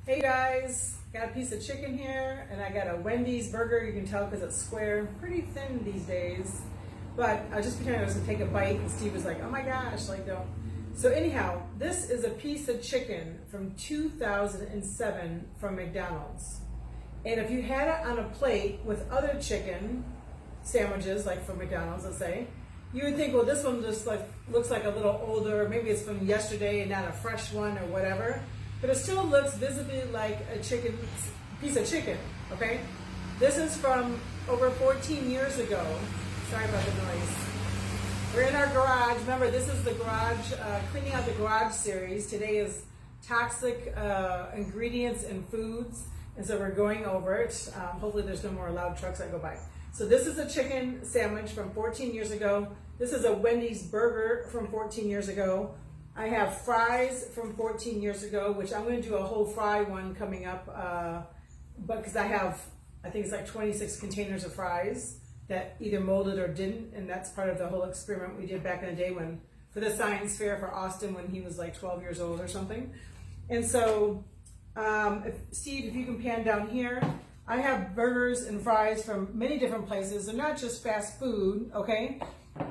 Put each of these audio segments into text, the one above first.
Hey guys, got a piece of chicken here and I got a Wendy's burger. You can tell because it's square, pretty thin these days. But I just pretended I was gonna take a bite and Steve was like, oh my gosh, like don't. So anyhow, this is a piece of chicken from 2007 from McDonald's. And if you had it on a plate with other chicken sandwiches, like from McDonald's, let's say, you would think, well, this one just like looks like a little older, maybe it's from yesterday and not a fresh one or whatever. But it still looks visibly like a piece of chicken, okay? This is from over 14 years ago. Sorry about the noise. We're in our garage. Remember, this is the garage, cleaning out the garage series. Today is toxic ingredients in foods, and so we're going over it. Hopefully there's no more loud trucks that go by. So this is a chicken sandwich from 14 years ago. This is a Wendy's burger from 14 years ago. I have fries from 14 years ago, which I'm going to do a whole fry one coming up, but because I think it's like 26 containers of fries that either molded or didn't, and that's part of the whole experiment we did back in the day for the science fair for Austin when he was like 12 years old or something. And so, Steve, if you can pan down here, I have burgers and fries from many different places. They're not just fast food, okay?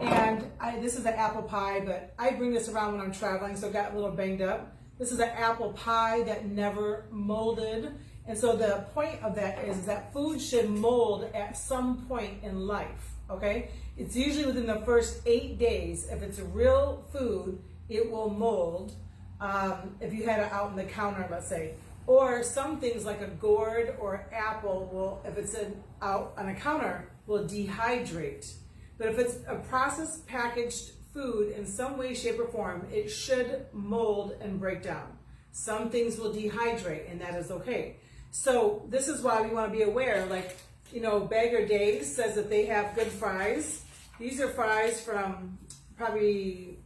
And this is an apple pie, but I bring this around when I'm traveling, so it got a little banged up. This is an apple pie that never molded. And so the point of that is that food should mold at some point in life, okay? It's usually within the first 8 days. If it's a real food, it will mold. If you had it out on the counter, let's say. Or some things like a gourd or apple will, if it's out on a counter, will dehydrate. But if it's a processed packaged food in some way, shape, or form, it should mold and break down. Some things will dehydrate, and that is okay. So this is why we want to be aware, like, Bagger Days says that they have good fries. These are fries from probably,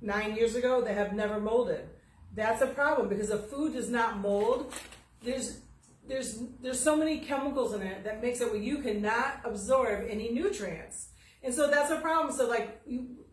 9 years ago that have never molded. That's a problem because if food does not mold, there's so many chemicals in it that makes it where you cannot absorb any nutrients. And so that's a problem. So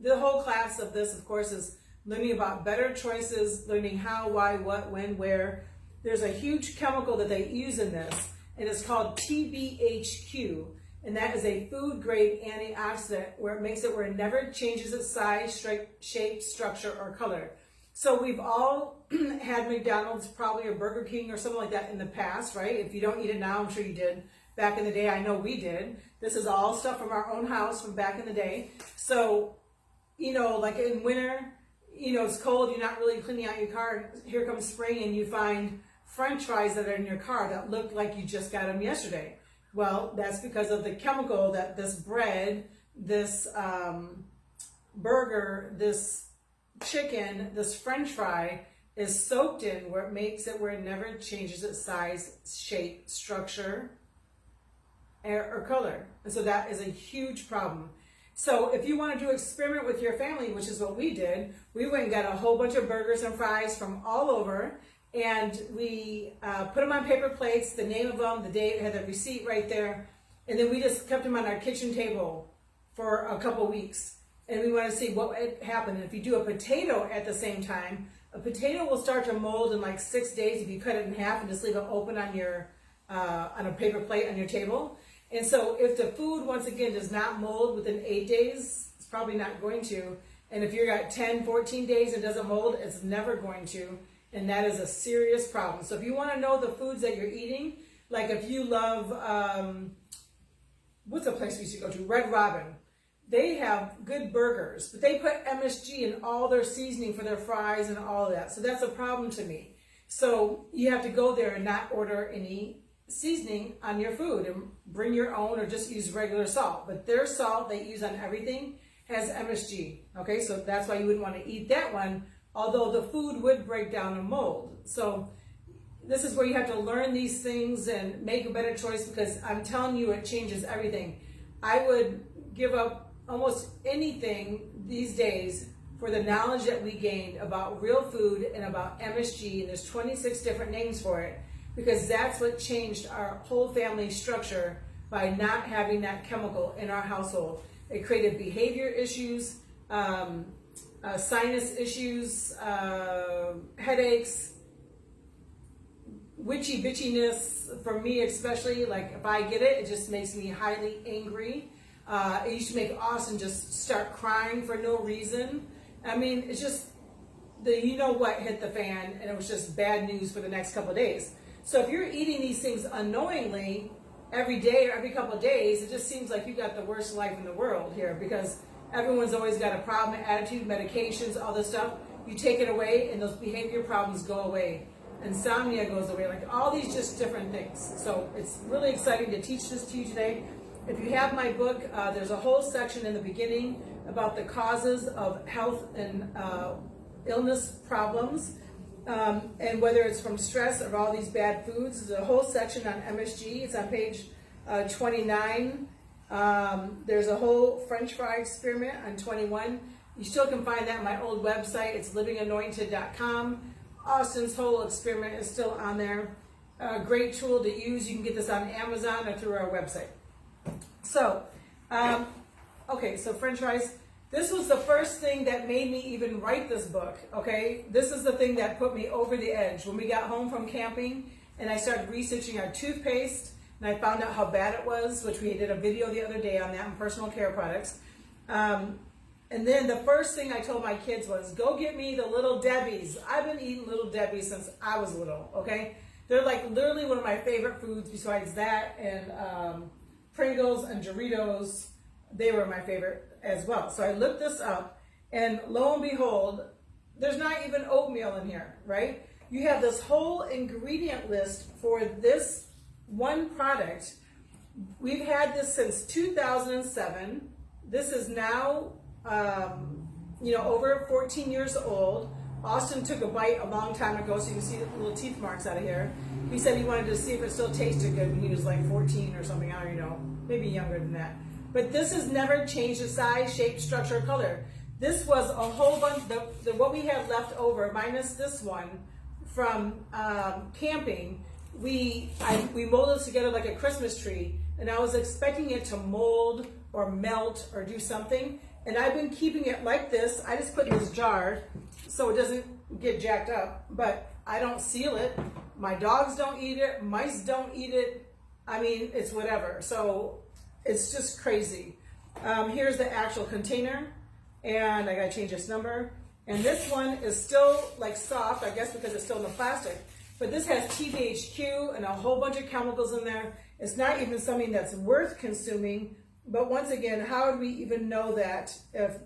the whole class of this, of course, is learning about better choices, learning how, why, what, when, where. There's a huge chemical that they use in this, and it's called TBHQ. And that is a food grade antioxidant where it makes it where it never changes its size, shape, structure, or color. So we've all had McDonald's probably or Burger King or something like that in the past, right? If you don't eat it now, I'm sure you did. Back in the day, I know we did. This is all stuff from our own house from back in the day. So, like in winter, it's cold, you're not really cleaning out your car. Here comes spring and you find French fries that are in your car that look like you just got them yesterday. Well, that's because of the chemical that this bread, this burger, this chicken, this French fry is soaked in, where it makes it where it never changes its size, shape, structure, or color. And so that is a huge problem. So if you want to do experiment with your family, which is what we did, we went and got a whole bunch of burgers and fries from all over, and we put them on paper plates, the name of them, the date, had the receipt right there, and then we just kept them on our kitchen table for a couple weeks. And we want to see what would happen. And if you do a potato at the same time, a potato will start to mold in like 6 days if you cut it in half and just leave it open on your on a paper plate on your table. And so if the food, once again, does not mold within 8 days, it's probably not going to. And if you're at 10, 14 days and it doesn't mold, it's never going to. And that is a serious problem. So if you want to know the foods that you're eating, like if you love, what's the place we used to go to? Red Robin. They have good burgers, but they put MSG in all their seasoning for their fries and all of that. So that's a problem to me. So you have to go there and not order any seasoning on your food and bring your own or just use regular salt. But their salt they use on everything has MSG. Okay, so that's why you wouldn't want to eat that one, although the food would break down and mold. So this is where you have to learn these things and make a better choice, because I'm telling you, it changes everything. I would give up almost anything these days for the knowledge that we gained about real food and about MSG, and there's 26 different names for it, because that's what changed our whole family structure by not having that chemical in our household. It created behavior issues, sinus issues, headaches, witchy bitchiness for me, especially. Like if I get it, it just makes me highly angry. It used to make Austin just start crying for no reason. I mean, it's just the you know what hit the fan, and it was just bad news for the next couple of days. So if you're eating these things unknowingly every day or every couple of days, it just seems like you got the worst life in the world here, because everyone's always got a problem, attitude, medications, all this stuff. You take it away and those behavior problems go away. Insomnia goes away, like all these just different things. So it's really exciting to teach this to you today. If you have my book, there's a whole section in the beginning about the causes of health and illness problems, and whether it's from stress or all these bad foods. There's a whole section on MSG. It's on page 29. There's a whole French fry experiment on 21. You still can find that on my old website. It's livinganointed.com. Austin's whole experiment is still on there. A great tool to use. You can get this on Amazon or through our website. So, okay, so French fries. This was the first thing that made me even write this book, okay? This is the thing that put me over the edge. When we got home from camping and I started researching our toothpaste, and I found out how bad it was, which we did a video the other day on that in personal care products. And then the first thing I told my kids was, go get me the Little Debbie's. I've been eating Little Debbie's since I was little, okay? They're like literally one of my favorite foods besides that and Pringles and Doritos. They were my favorite as well. So I looked this up, and lo and behold, there's not even oatmeal in here, right? You have this whole ingredient list for this one product. We've had this since 2007. This is now, over 14 years old. Austin took a bite a long time ago, so you can see the little teeth marks out of here. He said he wanted to see if it still tasted good when he was like 14 or something. I don't know, maybe younger than that. But this has never changed the size, shape, structure, or color. This was a whole bunch, what we had left over, minus this one from camping. We molded this together like a Christmas tree, and I was expecting it to mold or melt or do something. And I've been keeping it like this. I just put in this jar so it doesn't get jacked up, but I don't seal it. My dogs don't eat it. Mice don't eat it. I mean, it's whatever. So it's just crazy. Here's the actual container, and I gotta change this number. And this one is still like soft, I guess because it's still in the plastic. But this has THQ and a whole bunch of chemicals in there. It's not even something that's worth consuming. But once again, how would we even know that if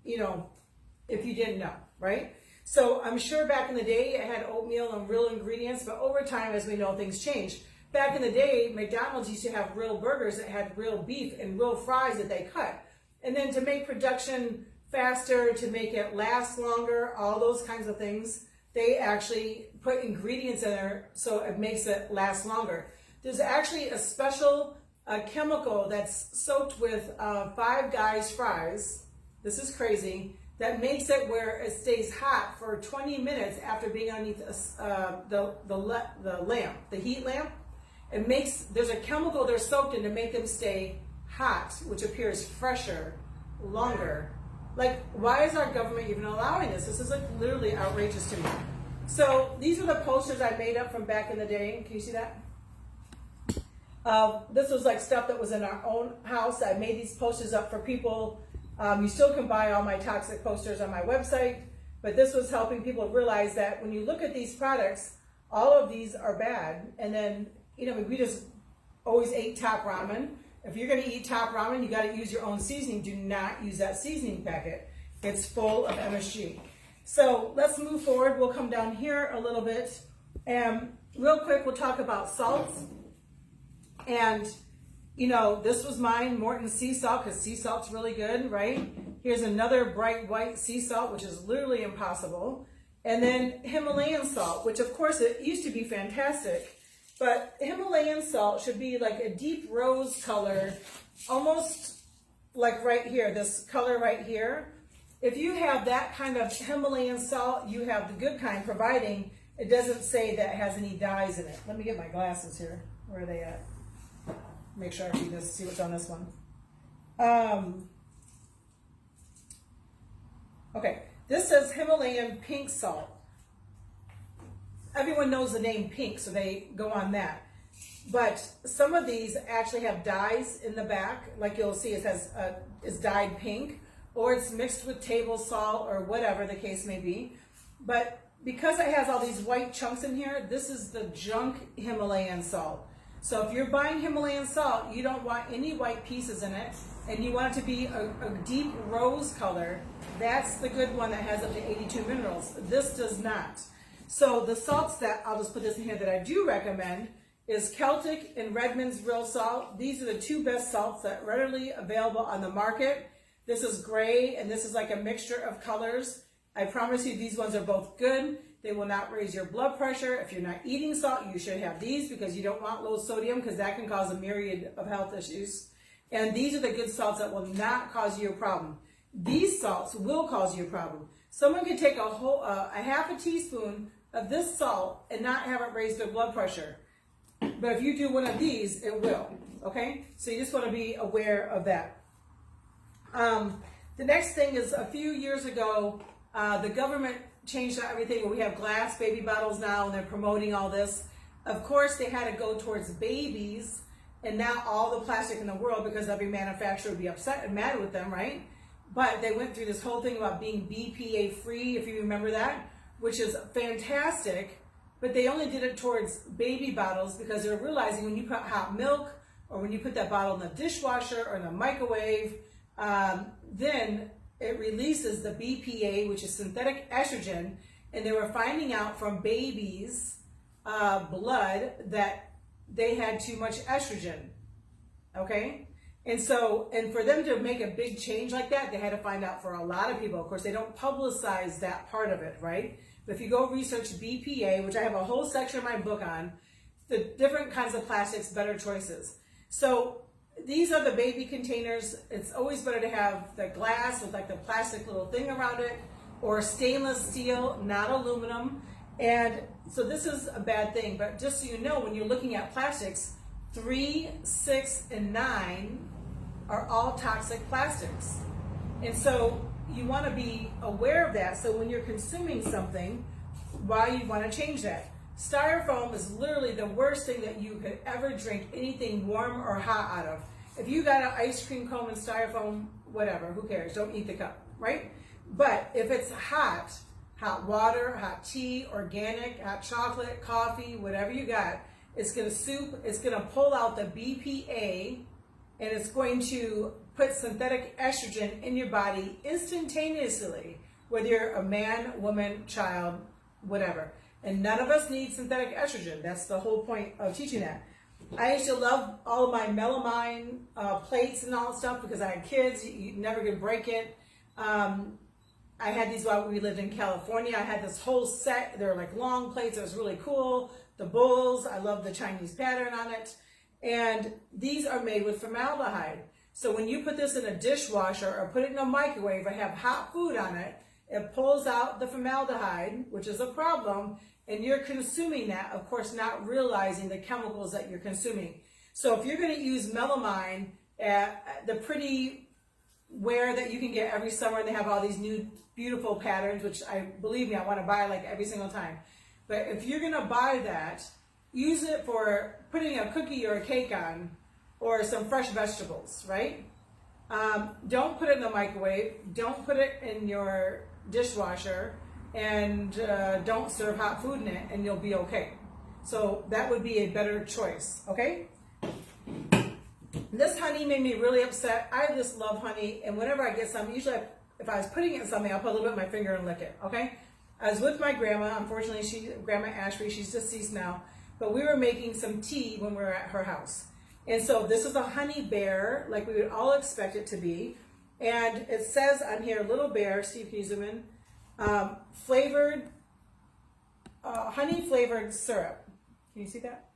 you didn't know, right? So I'm sure back in the day it had oatmeal and real ingredients, but over time, as we know, things change. Back in the day, McDonald's used to have real burgers that had real beef and real fries that they cut. And then to make production faster, to make it last longer, all those kinds of things, they actually put ingredients in there so it makes it last longer. There's actually a special chemical that's soaked with Five Guys fries. This is crazy. That makes it where it stays hot for 20 minutes after being underneath the lamp, the heat lamp. There's a chemical they're soaked in to make them stay hot, which appears fresher, longer. Like, why is our government even allowing this? This is like literally outrageous to me. So these are the posters I made up from back in the day. Can you see that? This was like stuff that was in our own house. I made these posters up for people. You still can buy all my toxic posters on my website, but this was helping people realize that when you look at these products, all of these are bad. And then, we just always ate top ramen. If you're going to eat top ramen, you got to use your own seasoning. Do not use that seasoning packet. It's full of MSG. So let's move forward. We'll come down here a little bit. And real quick, we'll talk about salts. And, this was mine, Morton sea salt, because sea salt's really good, right? Here's another bright white sea salt, which is literally impossible. And then Himalayan salt, which of course it used to be fantastic. But Himalayan salt should be like a deep rose color, almost like right here, this color right here. If you have that kind of Himalayan salt, you have the good kind, providing it doesn't say that it has any dyes in it. Let me get my glasses here. Where are they at? Make sure I see what's on this one. Okay, this says Himalayan pink salt. everyone knows the name pink, so they go on that. But some of these actually have dyes in the back, like you'll see it says is dyed pink, or it's mixed with table salt or whatever the case may be. But because it has all these white chunks in here, this is the junk Himalayan salt. So if you're buying Himalayan salt, you don't want any white pieces in it, and you want it to be a deep rose color. That's the good one that has up to 82 minerals. This does not. So the salts that, I'll just put this in here, that I do recommend is Celtic and Redmond's Real Salt. These are the two best salts that are readily available on the market. This is gray, and this is like a mixture of colors. I promise you these ones are both good. They will not raise your blood pressure. If you're not eating salt, you should have these because you don't want low sodium, because that can cause a myriad of health issues. And these are the good salts that will not cause you a problem. These salts will cause you a problem. Someone can take a half a teaspoon of this salt and not have it raise their blood pressure. But if you do one of these, it will, okay? So you just want to be aware of that. The next thing is, a few years ago, the government changed everything where we have glass baby bottles now, and they're promoting all this. Of course, they had to go towards babies, and now all the plastic in the world, because every manufacturer would be upset and mad with them, right? But they went through this whole thing about being BPA free, if you remember that, which is fantastic. But they only did it towards baby bottles because they're realizing when you put hot milk, or when you put that bottle in the dishwasher or in the microwave, then it releases the BPA, which is synthetic estrogen, and they were finding out from babies' blood that they had too much estrogen, okay? And so, and for them to make a big change like that, they had to find out for a lot of people. Of course, they don't publicize that part of it, right? But if you go research BPA, which I have a whole section of my book on, the different kinds of plastics, better choices. So these are the baby containers. It's always better to have the glass with like the plastic little thing around it, or stainless steel, not aluminum. And so this is a bad thing, but just so you know, when you're looking at plastics, 3, 6, and 9 are all toxic plastics. And so you want to be aware of that. So when you're consuming something, why you want to change that. Styrofoam is literally the worst thing that you could ever drink anything warm or hot out of. If you got an ice cream cone in Styrofoam, whatever, who cares? Don't eat the cup, right? But if it's hot water, hot tea, organic, hot chocolate, coffee, whatever you got, it's going to pull out the BPA, and it's going to put synthetic estrogen in your body instantaneously, whether you're a man, woman, child, whatever. And none of us need synthetic estrogen. That's the whole point of teaching that. I used to love all of my melamine plates and all that stuff because I had kids. You never could break it. I had these while we lived in California. I had this whole set. They're like long plates. It was really cool. The bowls, I love the Chinese pattern on it. And these are made with formaldehyde. So when you put this in a dishwasher or put it in a microwave or have hot food on it, it pulls out the formaldehyde, which is a problem, and you're consuming that, of course, not realizing the chemicals that you're consuming. So if you're going to use melamine, the pretty wear that you can get every summer, and they have all these new beautiful patterns, which believe me, I want to buy like every single time. But if you're going to buy that, use it for putting a cookie or a cake on, or some fresh vegetables, right? Don't put it in the microwave. Don't put it in your dishwasher, and don't serve hot food in it, and you'll be okay. So that would be a better choice, okay? This honey made me really upset. I just love honey, and whenever I get some, usually if I was putting it in something, I'll put a little bit in my finger and lick it, okay? I was with my grandma. Unfortunately, Grandma Ashby, she's deceased now, but we were making some tea when we were at her house. And so this is a honey bear, like we would all expect it to be. And it says on here, little bear, Steve, can you zoom in? Flavored, honey flavored syrup. Can you see that?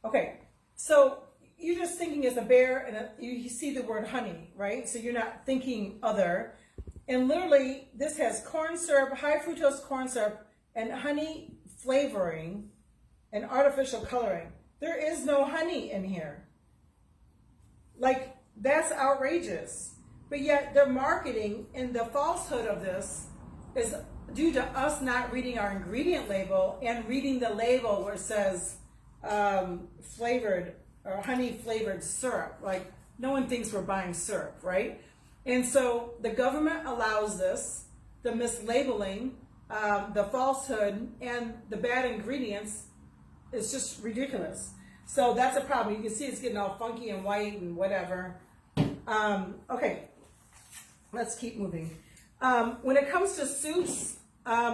Okay, so you're just thinking as a bear, and you see the word honey, right? So you're not thinking other. And literally, this has corn syrup, high fructose corn syrup, and honey flavoring and artificial coloring. There is no honey in here. Like, that's outrageous. But yet, their marketing and the falsehood of this is due to us not reading our ingredient label and reading the label where it says flavored or honey flavored syrup. Like, no one thinks we're buying syrup, right? And so the government allows this, the mislabeling, the falsehood, and the bad ingredients is just ridiculous. So that's a problem. You can see it's getting all funky and white and whatever. Okay, let's keep moving. When it comes to soups,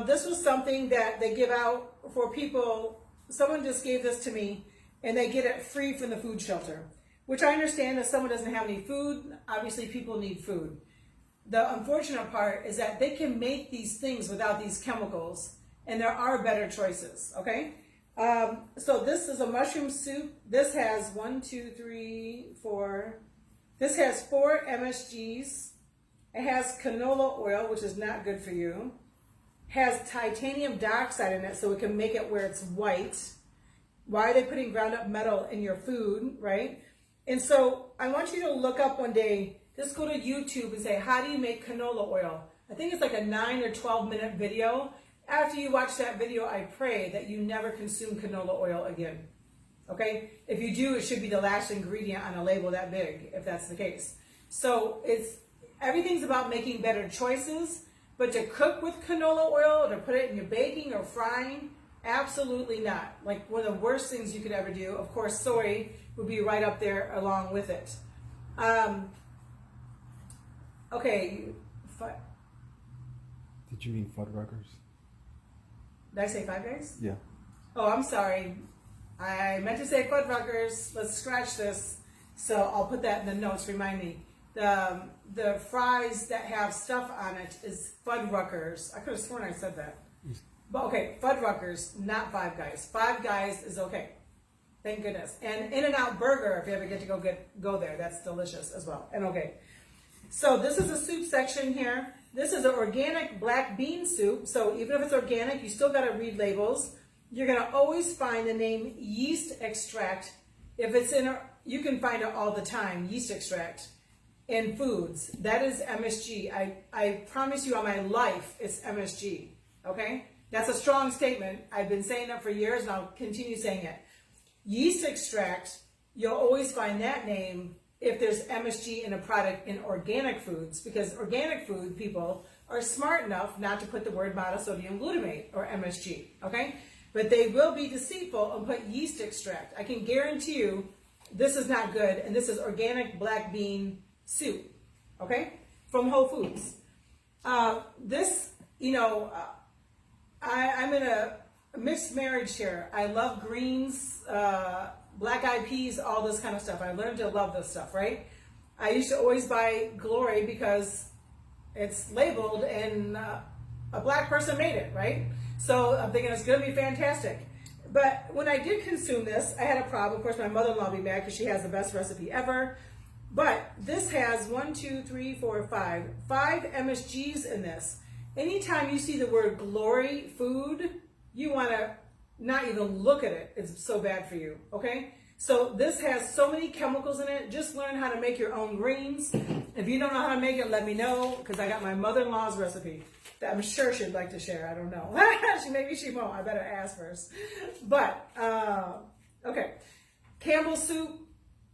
this was something that they give out for people. Someone just gave this to me, and they get it free from the food shelter, which I understand if someone doesn't have any food, obviously people need food. The unfortunate part is that they can make these things without these chemicals, and there are better choices, okay? So this is a mushroom soup. This has 4. This has 4 MSGs. It has canola oil, which is not good for you. Has titanium dioxide in it, so it can make it where it's white. Why are they putting ground up metal in your food, right? And so I want you to look up one day, just go to YouTube and say, how do you make canola oil? I think it's like a 9 or 12 minute video. After you watch that video, I pray that you never consume canola oil again. Okay? If you do, it should be the last ingredient on a label that big, if that's the case. So everything's about making better choices, but to cook with canola oil or to put it in your baking or frying, absolutely not. Like, one of the worst things you could ever do. Of course, soy would be right up there along with it. Okay. Did you mean Fuddruckers? Did I say Five Guys? Yeah. Oh, I'm sorry. I meant to say Fuddruckers. Let's scratch this. So I'll put that in the notes. Remind me. The fries that have stuff on it is Fuddruckers. I could have sworn I said that. But okay, Fuddruckers, not Five Guys. Five Guys is okay. Thank goodness. And In-N-Out Burger, if you ever get to go there, that's delicious as well. And okay. So this is a soup section here. This is an organic black bean soup. So even if it's organic, you still got to read labels. You're going to always find the name yeast extract. If it's you can find it all the time, yeast extract in foods. That is MSG. I promise you on my life, it's MSG. Okay? That's a strong statement. I've been saying that for years, and I'll continue saying it. Yeast extract, you'll always find that name if there's MSG in a product in organic foods, because organic food people are smart enough not to put the word monosodium glutamate or MSG, okay? But they will be deceitful and put yeast extract. I can guarantee you this is not good, and this is organic black bean soup, okay? From Whole Foods. I'm in a mixed marriage here. I love greens, black eyed peas, all this kind of stuff. I learned to love this stuff, right? I used to always buy Glory because it's labeled and a black person made it, right? So I'm thinking it's going to be fantastic. But when I did consume this, I had a problem. Of course, my mother-in-law will be mad because she has the best recipe ever. But this has 5 MSGs in this. Anytime you see the word Glory food, you want to not even look at it. It's so bad for you, okay? So this has so many chemicals in it. Just learn how to make your own greens. If you don't know how to make it, let me know, because I got my mother-in-law's recipe that I'm sure she'd like to share. I don't know. Maybe she won't. I better ask first. But, okay. Campbell soup,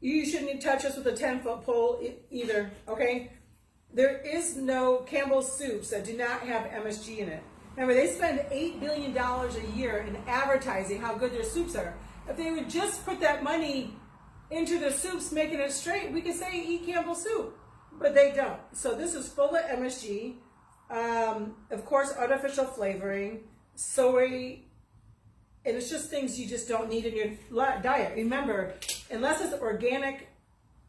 you shouldn't touch this with a 10-foot pole either, okay? There is no Campbell Soups that do not have MSG in it. Remember, they spend $8 billion a year in advertising how good their soups are. If they would just put that money into their soups, making it straight, we could say eat Campbell soup. But they don't. So this is full of MSG. Of course, artificial flavoring, soy, and it's just things you just don't need in your diet. Remember, unless it's organic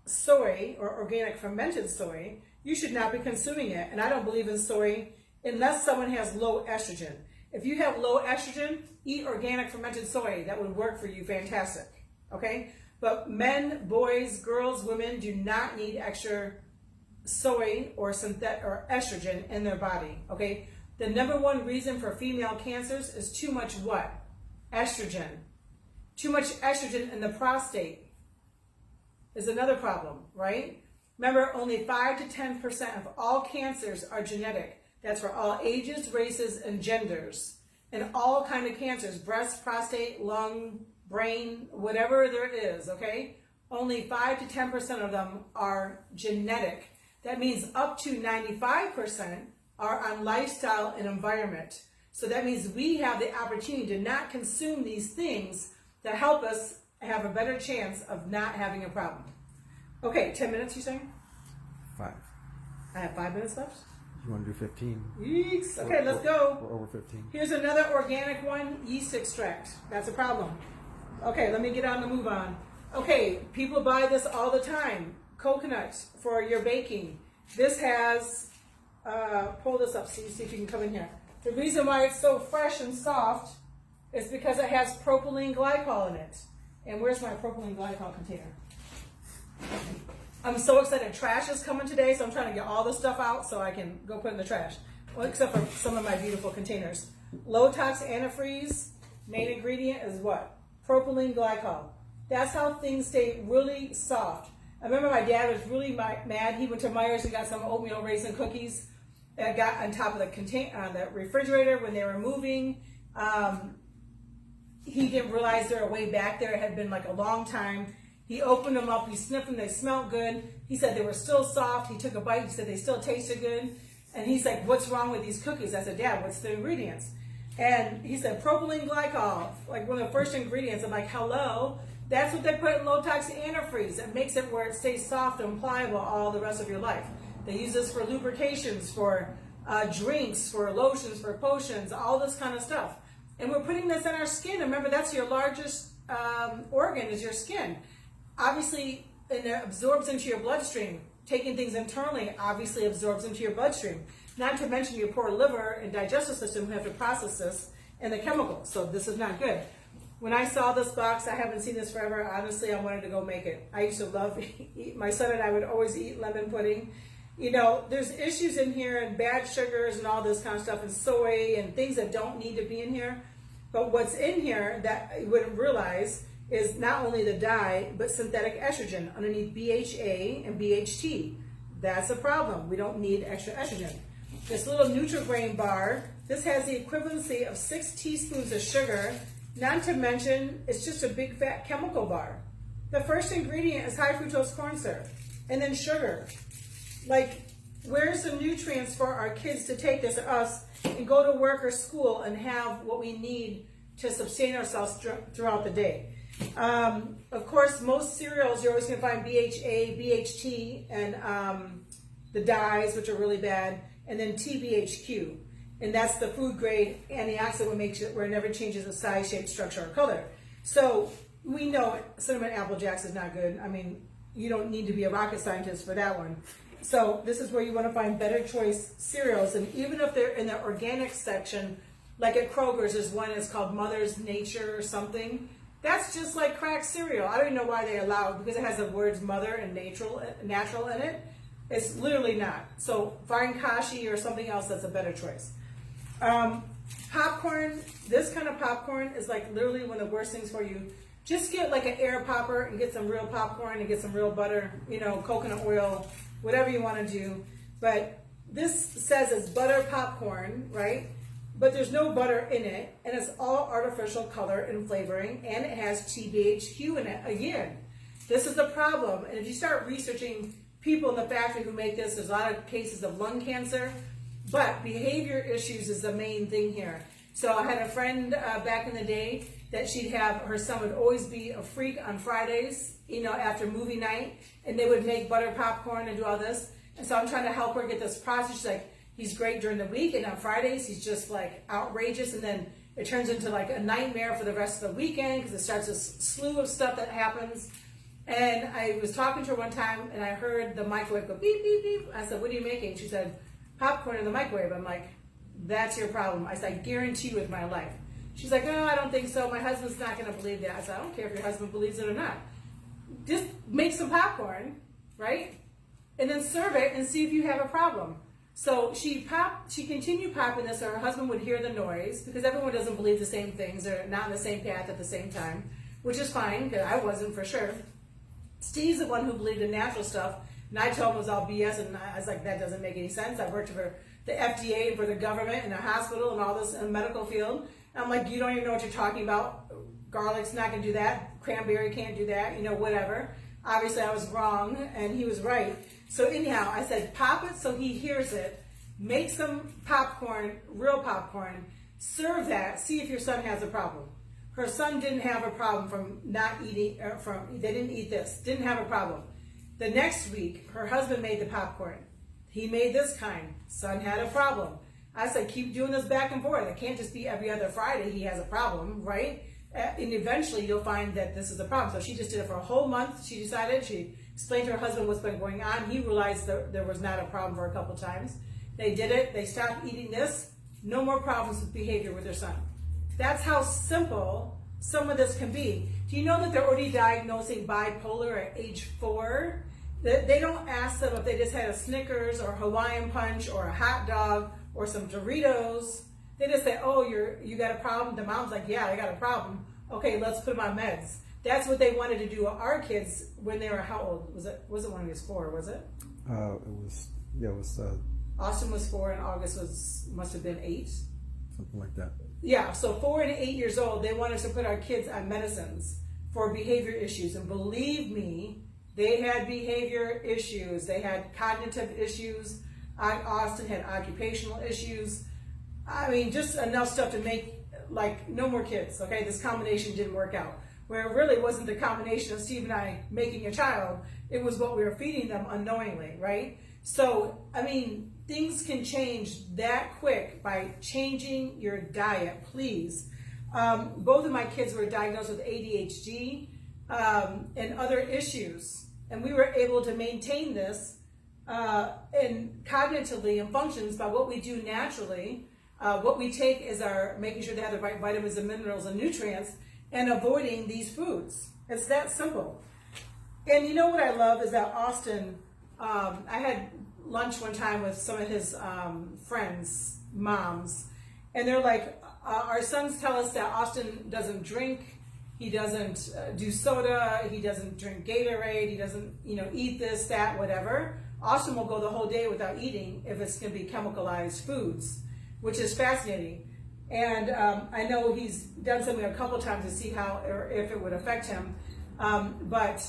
soy or organic fermented soy, you should not be consuming it. And I don't believe in soy unless someone has low estrogen. If you have low estrogen, eat organic fermented soy. That would work for you fantastic, okay? But men, boys, girls, women do not need extra soy or estrogen in their body, okay? The number one reason for female cancers is too much what? Estrogen. Too much estrogen in the prostate is another problem, right? Remember, only 5 to 10% of all cancers are genetic. That's for all ages, races, and genders, and all kind of cancers, breast, prostate, lung, brain, whatever there is, okay? Only 5 to 10% of them are genetic. That means up to 95% are on lifestyle and environment. So that means we have the opportunity to not consume these things that help us have a better chance of not having a problem. Okay, 10 minutes, you saying? 5. I have 5 minutes left? You want to do 15? Yeeks. Okay, let's go. We're over 15. Here's another organic one, yeast extract. That's a problem. Okay, let me get on the move on. Okay, people buy this all the time. Coconut for your baking. This has, pull this up, see if you can come in here. The reason why it's so fresh and soft is because it has propylene glycol in it. And where's my propylene glycol container? I'm so excited. Trash is coming today, so I'm trying to get all the stuff out so I can go put in the trash. Well, except for some of my beautiful containers. Low tox antifreeze, main ingredient is what? Propylene glycol. That's how things stay really soft. I remember my dad was really mad. He went to Meijer's and got some oatmeal raisin cookies that got on top of the refrigerator when they were moving. He didn't realize they were way back there. It had been like a long time. He opened them up, he sniffed them, they smelled good. He said they were still soft. He took a bite, he said they still tasted good. And he's like, what's wrong with these cookies? I said, Dad, what's the ingredients? And he said, propylene glycol, like one of the first ingredients. I'm like, hello? That's what they put in low tox antifreeze. It makes it where it stays soft and pliable all the rest of your life. They use this for lubrications, for drinks, for lotions, for potions, all this kind of stuff. And we're putting this on our skin. Remember, that's your largest organ is your skin. Obviously, it absorbs into your bloodstream. Taking things internally obviously absorbs into your bloodstream. Not to mention your poor liver and digestive system who have to process this and the chemicals. So this is not good. When I saw this box, I haven't seen this forever. Honestly, I wanted to go make it. I used to love eat. My son and I would always eat lemon pudding. You know, there's issues in here and bad sugars and all this kind of stuff and soy and things that don't need to be in here. But what's in here that you wouldn't realize is not only the dye, but synthetic estrogen underneath BHA and BHT. That's a problem. We don't need extra estrogen. This little Nutrigrain Bar, this has the equivalency of 6 teaspoons of sugar, not to mention it's just a big fat chemical bar. The first ingredient is high fructose corn syrup, and then sugar. Like, where's the nutrients for our kids to take this, or us, and go to work or school and have what we need to sustain ourselves throughout the day? Of course, most cereals, you're always going to find BHA, BHT, and the dyes, which are really bad, and then TBHQ. And that's the food grade antioxidant that makes it where it never changes the size, shape, structure, or color. So we know cinnamon apple jacks is not good. I mean, you don't need to be a rocket scientist for that one. So this is where you want to find better choice cereals. And even if they're in the organic section, like at Kroger's, there's one that's called Mother's Nature or something. That's just like cracked cereal. I don't even know why they allow it, because it has the words mother and natural in it. It's literally not. So find Kashi or something else that's a better choice. Popcorn, this kind of popcorn is like literally one of the worst things for you. Just get like an air popper and get some real popcorn and get some real butter, you know, coconut oil, whatever you want to do. But this says it's butter popcorn, right? But there's no butter in it, and it's all artificial color and flavoring, and it has TBHQ in it. Again, this is the problem. And if you start researching people in the factory who make this, there's a lot of cases of lung cancer, but behavior issues is the main thing here. So I had a friend back in the day that she'd have, her son would always be a freak on Fridays, you know, after movie night, and they would make butter popcorn and do all this. And so I'm trying to help her get this process. She's like, he's great during the week, and on Fridays he's just like outrageous, and then it turns into like a nightmare for the rest of the weekend because it starts a slew of stuff that happens. And I was talking to her one time, and I heard the microwave go beep, beep, beep. I said, what are you making? She said, popcorn in the microwave. I'm like, that's your problem. I said, I guarantee you with my life. She's like, no, I don't think so. My husband's not going to believe that. I said, I don't care if your husband believes it or not. Just make some popcorn, right? And then serve it and see if you have a problem. So she continued popping this, so her husband would hear the noise, because everyone doesn't believe the same things. They're not on the same path at the same time, which is fine, because I wasn't for sure. Steve's the one who believed in natural stuff, and I told him it was all BS, and I was like, that doesn't make any sense. I've worked for the FDA for the government and the hospital and all this in the medical field. And I'm like, you don't even know what you're talking about. Garlic's not going to do that. Cranberry can't do that. Whatever. Obviously, I was wrong, and he was right. So anyhow, I said, pop it so he hears it. Make some popcorn, real popcorn. Serve that. See if your son has a problem. Her son didn't have a problem from not eating, they didn't eat this. Didn't have a problem. The next week, her husband made the popcorn. He made this kind. Son had a problem. I said, keep doing this back and forth. It can't just be every other Friday he has a problem, right? And eventually you'll find that this is a problem. So she just did it for a whole month. She decided, she explained to her husband what's been going on. He realized that there was not a problem for a couple times. They did it. They stopped eating this. No more problems with behavior with their son. That's how simple some of this can be. Do you know that they're already diagnosing bipolar at age 4? They don't ask them if they just had a Snickers or a Hawaiian Punch or a hot dog or some Doritos. They just say, oh, you got a problem? The mom's like, yeah, I got a problem. Okay, let's put them on meds. That's what they wanted to do with our kids when they were, how old? Was it when he was 4, was it? It was Austin was 4 and August must have been 8. something like that. Yeah, so 4 and 8 years old, they wanted to put our kids on medicines for behavior issues. And believe me, they had behavior issues. They had cognitive issues. Austin had occupational issues. I mean, just enough stuff to make, like, no more kids, okay? This combination didn't work out. Where it really wasn't the combination of Steve and I making a child. It was what we were feeding them unknowingly, right? So, I mean, things can change that quick by changing your diet, please. Both of my kids were diagnosed with ADHD and other issues. And we were able to maintain this and cognitively and functions by what we do naturally. What we take is making sure they have the right vitamins and minerals and nutrients and avoiding these foods. It's that simple. And you know what I love is that Austin, I had lunch one time with some of his friends, moms, and they're like, our sons tell us that Austin doesn't drink, he doesn't do soda, he doesn't drink Gatorade, he doesn't, eat this, that, whatever. Austin will go the whole day without eating if it's going to be chemicalized foods, which is fascinating. And I know he's done something a couple times to see how or if it would affect him, but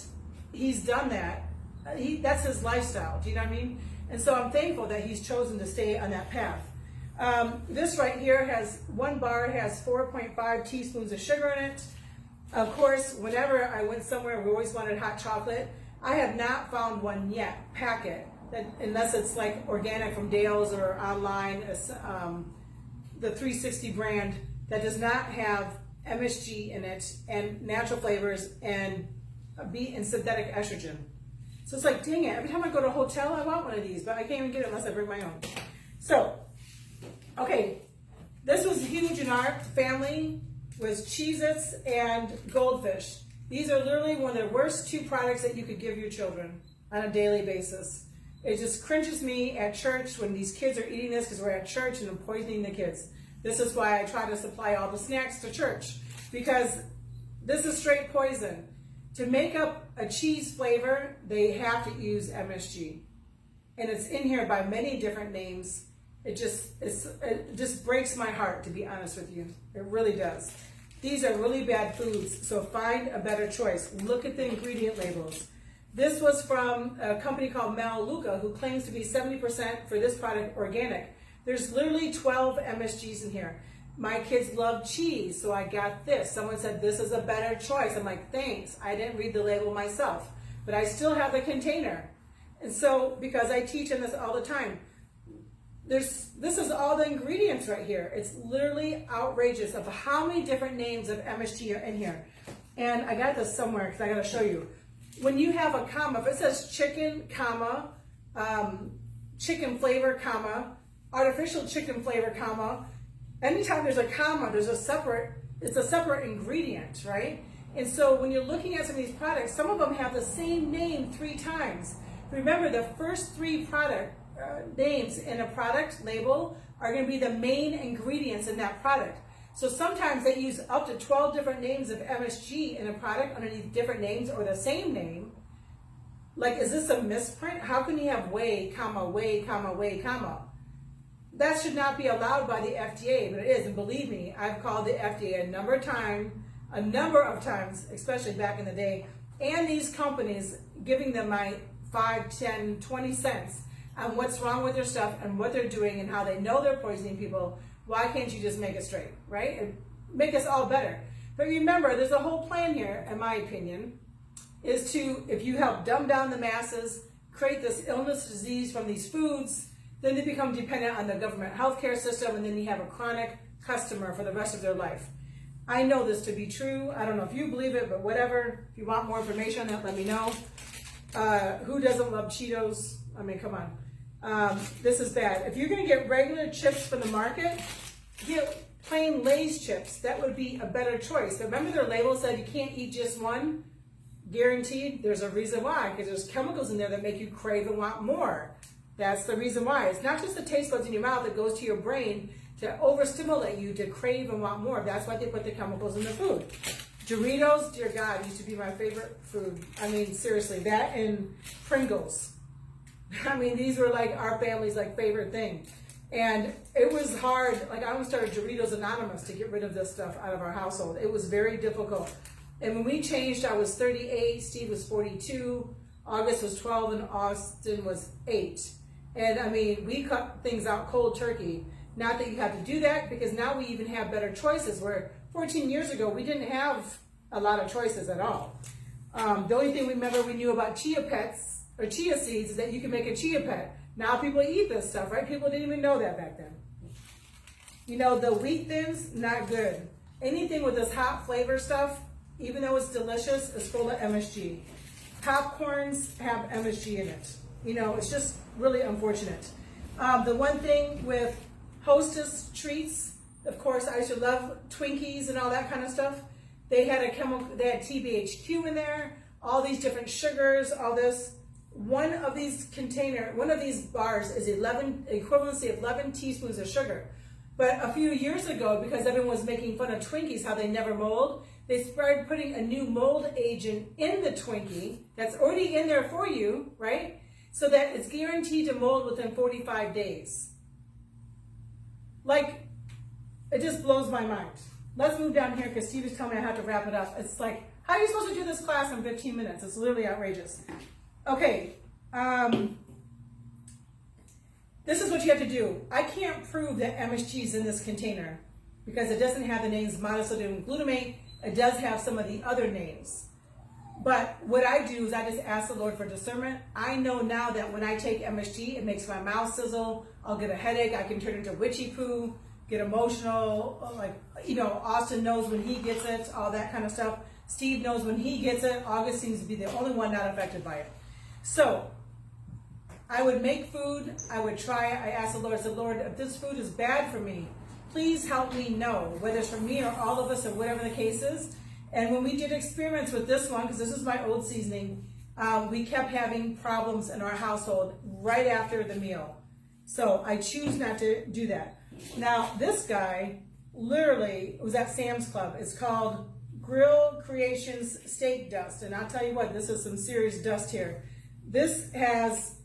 he's done that. That's his lifestyle. Do you know what I mean? And so I'm thankful that he's chosen to stay on that path. This right here one bar has 4.5 teaspoons of sugar in it. Of course, whenever I went somewhere, we always wanted hot chocolate. I have not found one yet, packet, unless it's like organic from Dale's or online, the 360 brand that does not have MSG in it and natural flavors and synthetic estrogen. So it's like, dang it, every time I go to a hotel, I want one of these, but I can't even get it unless I bring my own. So, okay, this was huge in our family, was Cheez-Its and Goldfish. These are literally one of the worst 2 products that you could give your children on a daily basis. It just cringes me at church when these kids are eating this because we're at church and I'm poisoning the kids. This is why I try to supply all the snacks to church, because this is straight poison. To make up a cheese flavor, they have to use MSG. And it's in here by many different names. It just breaks my heart, to be honest with you. It really does. These are really bad foods, so find a better choice. Look at the ingredient labels. This was from a company called Melaleuca, who claims to be 70% for this product organic. There's literally 12 MSGs in here. My kids love cheese, so I got this. Someone said this is a better choice. I'm like, thanks. I didn't read the label myself, but I still have the container. And so, because I teach in this all the time, this is all the ingredients right here. It's literally outrageous of how many different names of MSG are in here. And I got this somewhere because I got to show you. When you have a comma, if it says chicken, comma, chicken flavor, comma, artificial chicken flavor, comma, anytime there's a comma, it's a separate ingredient, right? And so when you're looking at some of these products, some of them have the same name 3 times. Remember, the first 3 product names in a product label are going to be the main ingredients in that product. So sometimes they use up to 12 different names of MSG in a product underneath different names or the same name. Like, is this a misprint? How can you have whey, comma, whey, comma, whey, comma? that should not be allowed by the FDA, but it is. And believe me, I've called the FDA a number of times, especially back in the day, and these companies giving them my 5, 10, 20 cents on what's wrong with their stuff and what they're doing and how they know they're poisoning people. Why can't you just make it straight, right? And make us all better. But remember, there's a whole plan here, in my opinion, is to, if you help dumb down the masses, create this illness, disease from these foods, then they become dependent on the government healthcare system, and then you have a chronic customer for the rest of their life. I know this to be true. I don't know if you believe it, but whatever. If you want more information on that, let me know. Who doesn't love Cheetos? I mean, come on. This is bad. If you're going to get regular chips from the market, get plain Lay's chips. That would be a better choice. Remember their label said you can't eat just one? Guaranteed. There's a reason why, because there's chemicals in there that make you crave and want more. That's the reason why. It's not just the taste buds in your mouth that goes to your brain to overstimulate you to crave and want more. That's why they put the chemicals in the food. Doritos, dear God, used to be my favorite food. I mean, seriously, that and Pringles. I mean, these were like our family's like favorite thing. And it was hard. Like I almost started Doritos Anonymous to get rid of this stuff out of our household. It was very difficult. And when we changed, I was 38, Steve was 42, August was 12, and Austin was 8. And I mean, we cut things out cold turkey. Not that you have to do that, because now we even have better choices, where 14 years ago, we didn't have a lot of choices at all. The only thing we knew about chia pets, or chia seeds, is that you can make a chia pet. Now people eat this stuff, right? People didn't even know that back then. You know, the wheat thins, not good. Anything with this hot flavor stuff, even though it's delicious, is full of MSG. Popcorns have MSG in it. You know, it's just really unfortunate. The one thing with Hostess treats, of course, I used to love Twinkies and all that kind of stuff. They had they had TBHQ in there, all these different sugars, all this. One of these bars is equivalency of 11 teaspoons of sugar. But a few years ago, because everyone was making fun of Twinkies, how they never mold, they started putting a new mold agent in the Twinkie that's already in there for you, right? So that it's guaranteed to mold within 45 days. Like, it just blows my mind. Let's move down here because Steve is telling me I have to wrap it up. It's like, how are you supposed to do this class in 15 minutes? It's literally outrageous. Okay, this is what you have to do. I can't prove that MSG is in this container because it doesn't have the names monosodium glutamate. It does have some of the other names. But what I do is I just ask the Lord for discernment. I know now that when I take MSG, it makes my mouth sizzle. I'll get a headache. I can turn into witchy poo, get emotional. Like, you know, Austin knows when he gets it, all that kind of stuff. Steve knows when he gets it. August seems to be the only one not affected by it. So I would make food. I would try it. I asked the Lord, I said, Lord, if this food is bad for me, please help me know, whether it's for me or all of us or whatever the case is. And when we did experiments with this one, because this is my old seasoning, we kept having problems in our household right after the meal. So I choose not to do that. Now, this guy literally was at Sam's Club. It's called Grill Creations Steak Dust. And I'll tell you what, this is some serious dust here. This is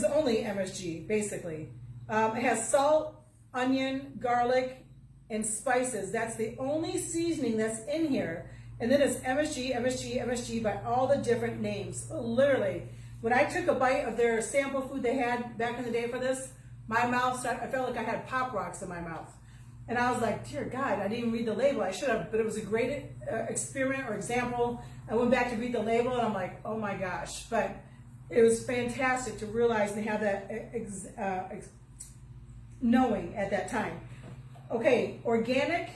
only MSG, basically. It has salt, onion, garlic, and spices. That's the only seasoning that's in here. And then it's MSG, MSG, MSG by all the different names. Literally, when I took a bite of their sample food they had back in the day for this, my mouth started, I felt like I had Pop Rocks in my mouth. And I was like, dear God, I didn't even read the label. I should have, but it was a great experiment or example. I went back to read the label and I'm like, oh my gosh. But it was fantastic to realize and have that knowing at that time. Okay, organic.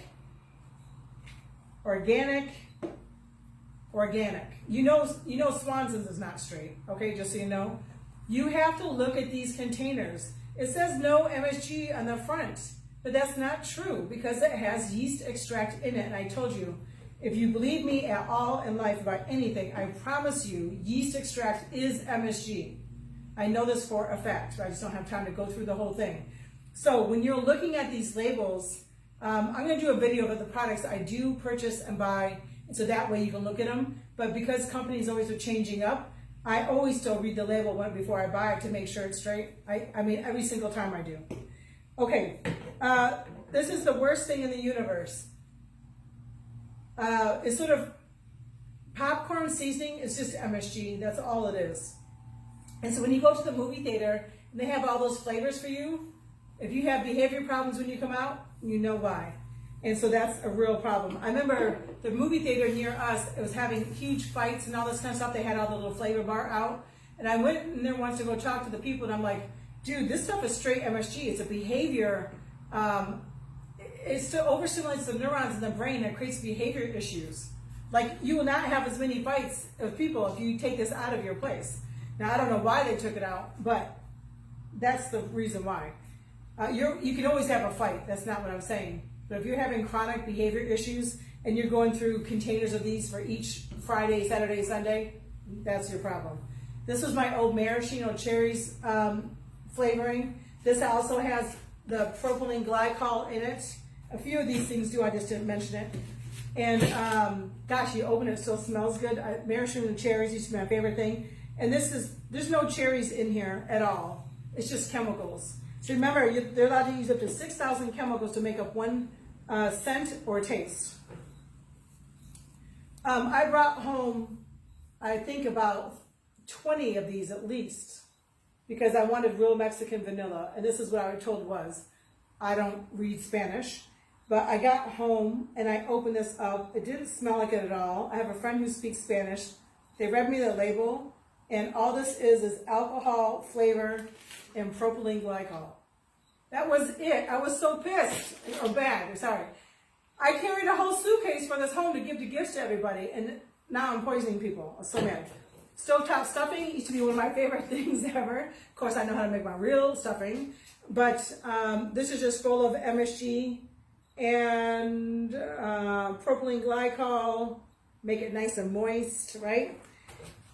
You know Swanson's is not straight, okay, just so you know. You have to look at these containers. It says no MSG on the front, but that's not true because it has yeast extract in it. And I told you, if you believe me at all in life about anything, I promise you, yeast extract is MSG. I know this for a fact, but I just don't have time to go through the whole thing. So when you're looking at these labels, I'm going to do a video of the products I do purchase and buy, so that way you can look at them. But because companies always are changing up, I always still read the label before I buy it to make sure it's straight. I mean, every single time I do. Okay, this is the worst thing in the universe. It's sort of popcorn seasoning. It's just MSG. That's all it is. And so when you go to the movie theater and they have all those flavors for you, if you have behavior problems when you come out, you know why. And so that's a real problem. I remember the movie theater near us, it was having huge fights and all this kind of stuff. They had all the little flavor bar out. And I went in there once to go talk to the people, and I'm like, dude, this stuff is straight MSG. It's a behavior, it still overstimulates the neurons in the brain that creates behavior issues. Like, you will not have as many fights with people if you take this out of your place. Now, I don't know why they took it out, but that's the reason why. You can always have a fight. That's not what I'm saying. But if you're having chronic behavior issues and you're going through containers of these for each Friday, Saturday, Sunday, that's your problem. This was my old maraschino cherries flavoring. This also has the propylene glycol in it. A few of these things do, I just didn't mention it. And gosh, you open it, it still smells good. Maraschino cherries used to be my favorite thing. And there's no cherries in here at all. It's just chemicals. So remember, they're allowed to use up to 6,000 chemicals to make up one scent or taste. I brought home, I think, about 20 of these at least, because I wanted real Mexican vanilla. And this is what I was told was. I don't read Spanish, but I got home and I opened this up. It didn't smell like it at all. I have a friend who speaks Spanish. They read me the label, and all this is alcohol, flavor, and propylene glycol. That was it. I was so pissed, or bad, sorry. I carried a whole suitcase for this home to give to gifts to everybody, and now I'm poisoning people. I'm so mad. Stovetop stuffing used to be one of my favorite things ever. Of course, I know how to make my real stuffing, but this is just full of MSG and propylene glycol, make it nice and moist, right?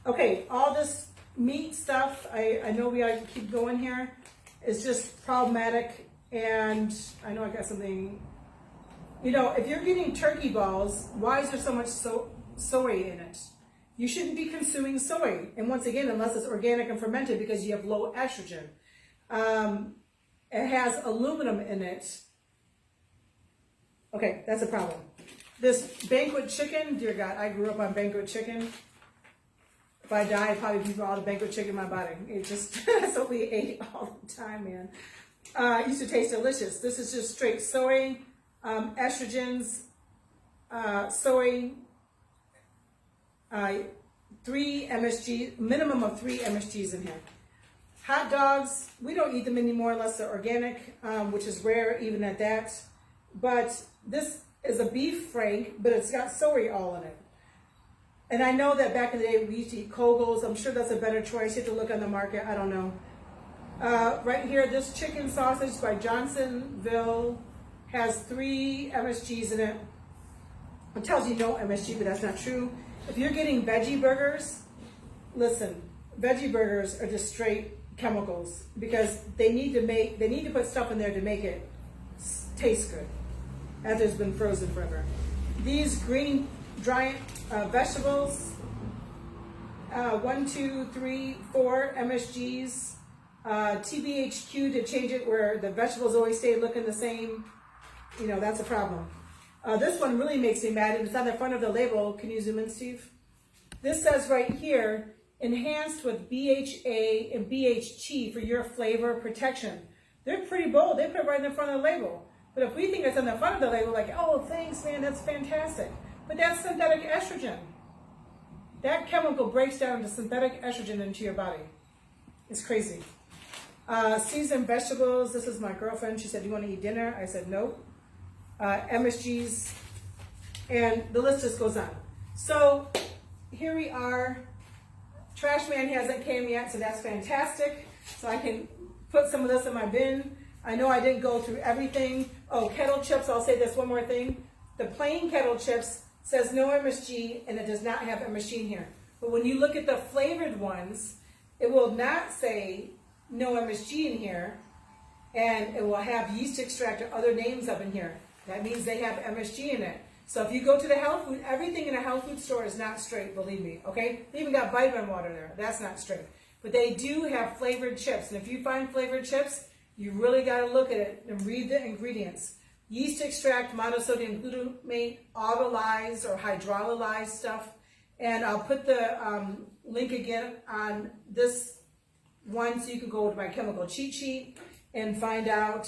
Okay, all this meat stuff, I know we ought to keep going here, is just problematic, and I know I got something, you know, if you're getting turkey balls, why is there so much soy in it? You shouldn't be consuming soy, and once again, unless it's organic and fermented, because you have low estrogen. It has aluminum in it. Okay, that's a problem. This Banquet Chicken, dear God, I grew up on Banquet Chicken. If I die, I'd probably be all the Banquet Chicken in my body. It just, that's what we ate all the time, man. It used to taste delicious. This is just straight soy, estrogens, soy, 3 MSG, minimum of 3 MSGs in here. Hot dogs, we don't eat them anymore unless they're organic, which is rare even at that. But this is a beef frank, but it's got soy all in it. And I know that back in the day we used to eat Kogels. I'm sure that's a better choice. You have to look on the market. I don't know. Right here, this chicken sausage by Johnsonville has 3 MSGs in it. It tells you no MSG, but that's not true. If you're getting Veggie Burgers, listen, Veggie Burgers are just straight chemicals, because they need to put stuff in there to make it taste good after it's been frozen forever. These green dry vegetables, 1, 2, 3, 4 MSGs, TBHQ to change it where the vegetables always stay looking the same. You know, that's a problem. This one really makes me mad. It's on the front of the label. Can you zoom in, Steve? This says right here, enhanced with BHA and BHT for your flavor protection. They're pretty bold. They put it right in the front of the label. But if we think it's on the front of the label, like, oh, thanks, man, that's fantastic. But that's synthetic estrogen. That chemical breaks down into synthetic estrogen into your body. It's crazy. Seasoned vegetables. This is my girlfriend. She said, do you want to eat dinner? I said, nope. MSGs, and the list just goes on. So here we are. Trash man hasn't came yet, so that's fantastic. So I can put some of this in my bin. I know I didn't go through everything. Oh, Kettle Chips, I'll say this one more thing. The plain Kettle Chips says no MSG, and it does not have MSG in here. But when you look at the flavored ones, it will not say no MSG in here, and it will have yeast extract or other names up in here. That means they have MSG in it. So if you go to the health food, everything in a health food store is not straight, believe me, okay? They even got vitamin water there. That's not straight. But they do have flavored chips. And if you find flavored chips, you really got to look at it and read the ingredients. Yeast extract, monosodium glutamate, autolyzed or hydrolyzed stuff. And I'll put the link again on this one so you can go to my chemical cheat sheet and find out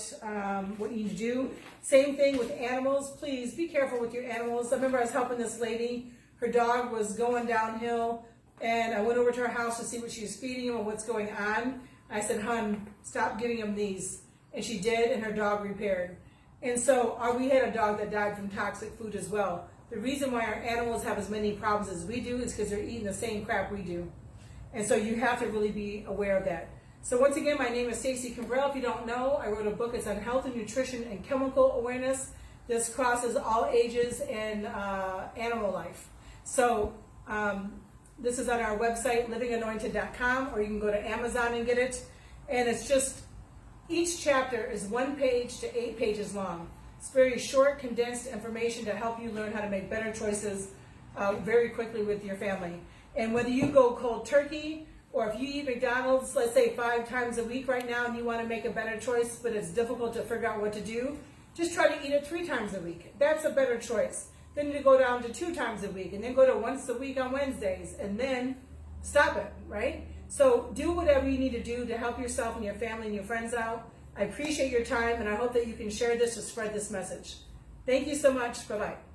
what you need to do. Same thing with animals. Please be careful with your animals. I remember I was helping this lady. Her dog was going downhill, and I went over to her house to see what she was feeding him and what's going on. I said, "Hun, stop giving him these." And she did, and her dog repaired. And so we had a dog that died from toxic food as well. The reason why our animals have as many problems as we do is because they're eating the same crap we do. And so you have to really be aware of that. So once again, my name is Stacey Kimbrell. If you don't know, I wrote a book. It's on health and nutrition and chemical awareness. This crosses all ages and animal life. So this is on our website, livinganointed.com, or you can go to Amazon and get it. And it's just, each chapter is 1 page to 8 pages long. It's very short, condensed information to help you learn how to make better choices very quickly with your family. And whether you go cold turkey, or if you eat McDonald's, let's say 5 times a week right now, and you want to make a better choice, but it's difficult to figure out what to do, just try to eat it 3 times a week. That's a better choice. Then you go down to 2 times a week, and then go to once a week on Wednesdays, and then stop it, right? So do whatever you need to do to help yourself and your family and your friends out. I appreciate your time, and I hope that you can share this to spread this message. Thank you so much. Bye-bye.